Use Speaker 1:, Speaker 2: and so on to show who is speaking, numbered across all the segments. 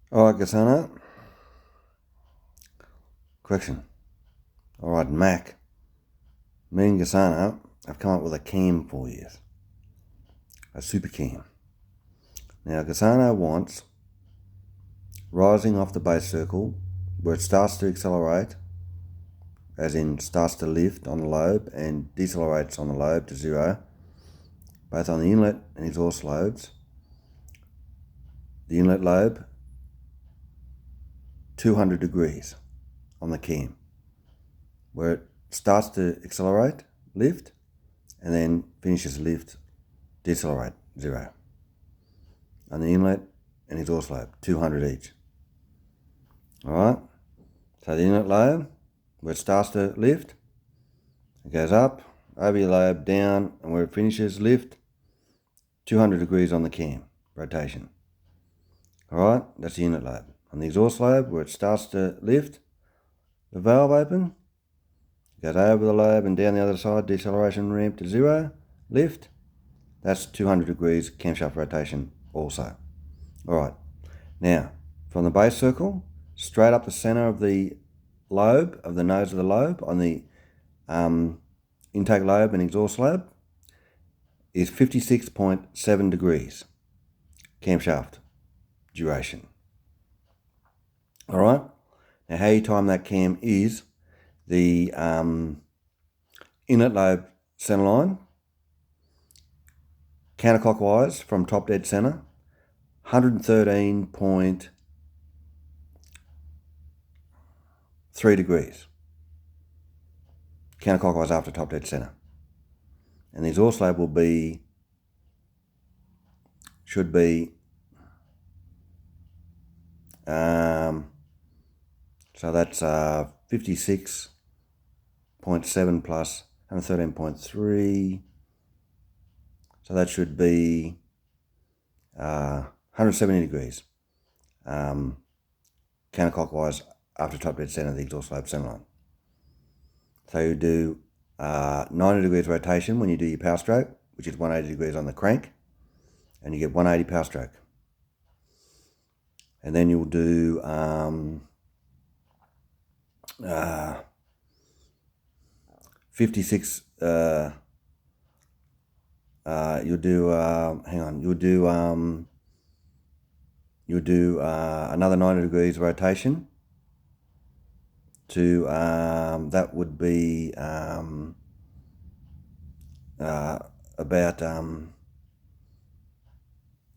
Speaker 1: Alright, Gasana. Correction. Alright, Mac. Me and Gasana have come up with a cam for you. A super cam. Now, Gasana wants rising off the base circle where it starts to accelerate, as in starts to lift on the lobe and decelerates on the lobe to zero, both on the inlet and exhaust lobes. The inlet lobe, 200 degrees on the cam, where it starts to accelerate, lift, and then finishes lift, decelerate, zero. On the inlet and exhaust lobe, 200 each. Alright, so the inlet lobe, where it starts to lift, it goes up, over your lobe, down, and where it finishes lift, 200 degrees on the cam, rotation. Alright, that's the inlet lobe. On the exhaust lobe, where it starts to lift, the valve open, goes over the lobe and down the other side, deceleration ramp to zero, lift, that's 200 degrees camshaft rotation also. Alright, now from the base circle, straight up the center of the lobe, of the nose of the lobe, on the intake lobe and exhaust lobe, is 56.7 degrees camshaft duration. Alright, now how you time that cam is the inlet lobe center line, counterclockwise from top dead center, 113.3 degrees. Counterclockwise after top dead center. And the exhaust lobe will be, should be, so that's 56.7 plus 113.3. So that should be 170 degrees counterclockwise after top dead center of the exhaust lobe center line. So you do 90 degrees rotation when you do your power stroke, which is 180 degrees on the crank, and you get 180 power stroke. And then you'll do 56. You'll do another 90 degrees rotation to that would be about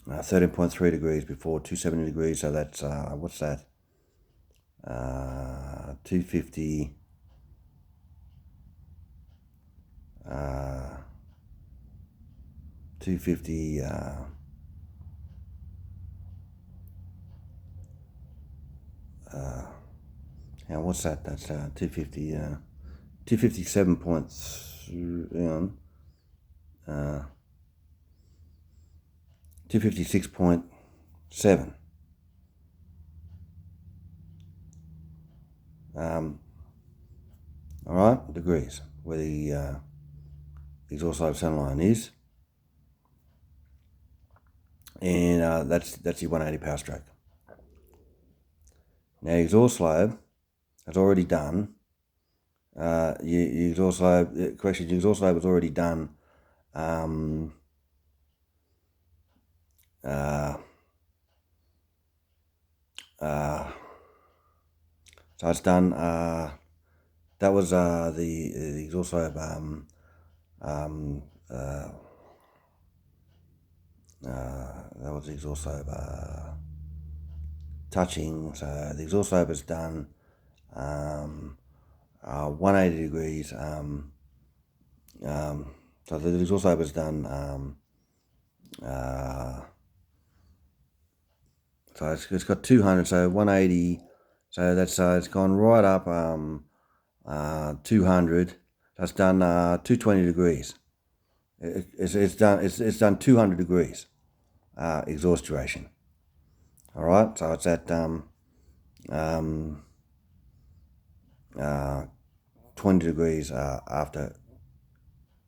Speaker 1: 13.3 degrees before 270 degrees. So that's what's that? 250. 250. Now what's that? That's 250. 257 points. 256.7. All right, degrees where the exhaust lobe center line is, and that's your 180 power stroke. Now exhaust lobe has already done. Your exhaust lobe correction. Your exhaust lobe has already done. So it's done. That was the exhaust lobe. That was the exhaust lobe touching. So the exhaust lobe is done 180 degrees. So the exhaust lobe is done. So it's got 200. So 180. So that's it's gone right up 200. That's done 220 degrees. It's done 200 degrees exhaust duration. All right, so it's at 20 degrees after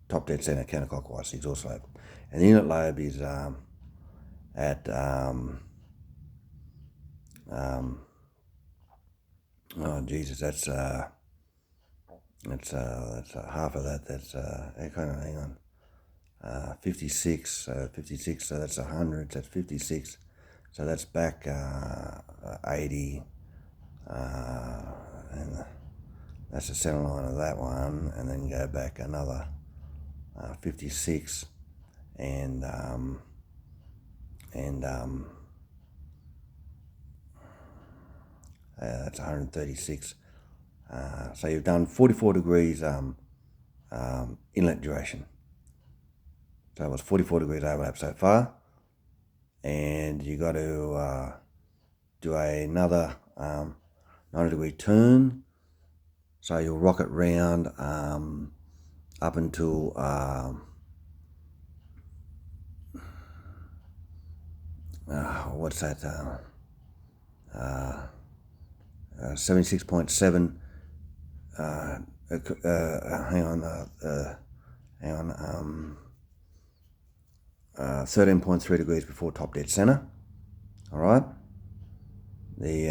Speaker 1: top dead center counterclockwise exhaust lobe, and the inlet lobe is at oh Jesus, that's half of that. That's hang on. 56, 56, so that's 100, that's 56, so that's back 80, and that's the center line of that one, and then go back another 56, and that's 136. So you've done 44 degrees inlet duration. So it was 44 degrees overlap so far, and you got to do another 90-degree turn. So you'll rock it round up until what's that? 76.7. Hang on. 13.3 degrees before top dead center. All right. The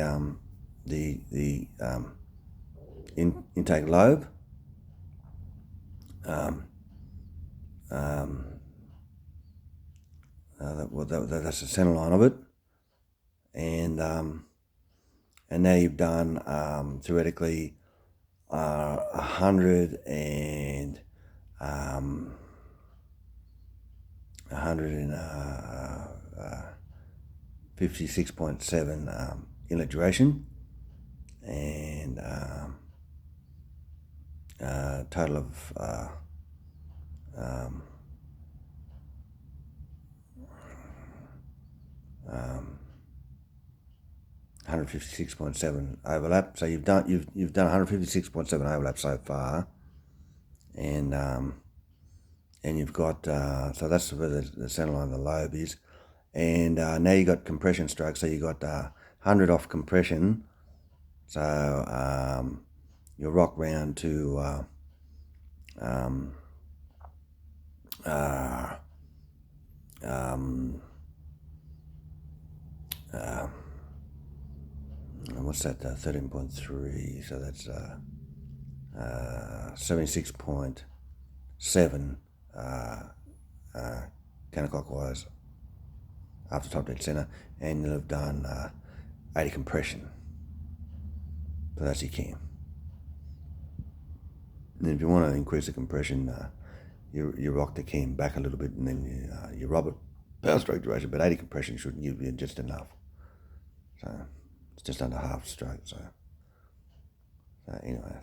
Speaker 1: intake lobe. That's the center line of it, and now you've done theoretically 56.7 inlet duration, and total of 156.7 overlap. So you've done 156.7 overlap so far, and you've got so that's where the center line of the lobe is, and now you got compression stroke. So you got 100 off compression. So you'll rock round to what's that? 13.3. So that's 76.7 counterclockwise after top dead center, and you'll have done 80 compression. So that's your cam. And if you want to increase the compression, you rock the cam back a little bit, and then you rub it power stroke duration, but 80 compression should give you just enough. So it's just under half stroke. So anyway,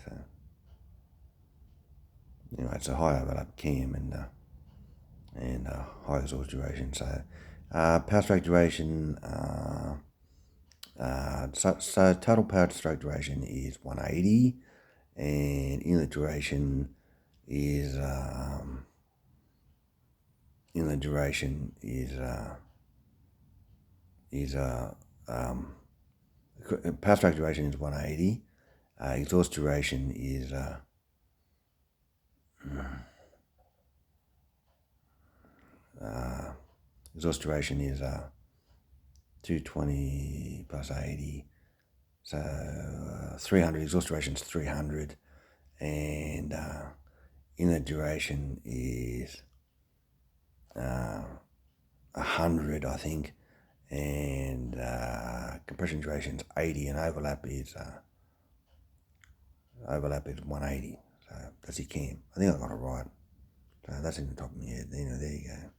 Speaker 1: it's a high overlap cam and high exhaust duration. So power stroke duration. So total power stroke duration is 180, and inlet duration is power stroke duration is 180. Exhaust duration is exhaust duration is 220 plus 80, so 300. Exhaust duration is 300, and inlet duration is 100, I think, and compression duration is 80, and overlap is 180. So that's your cam. I think I got it right. So that's in the top of my head. There you go.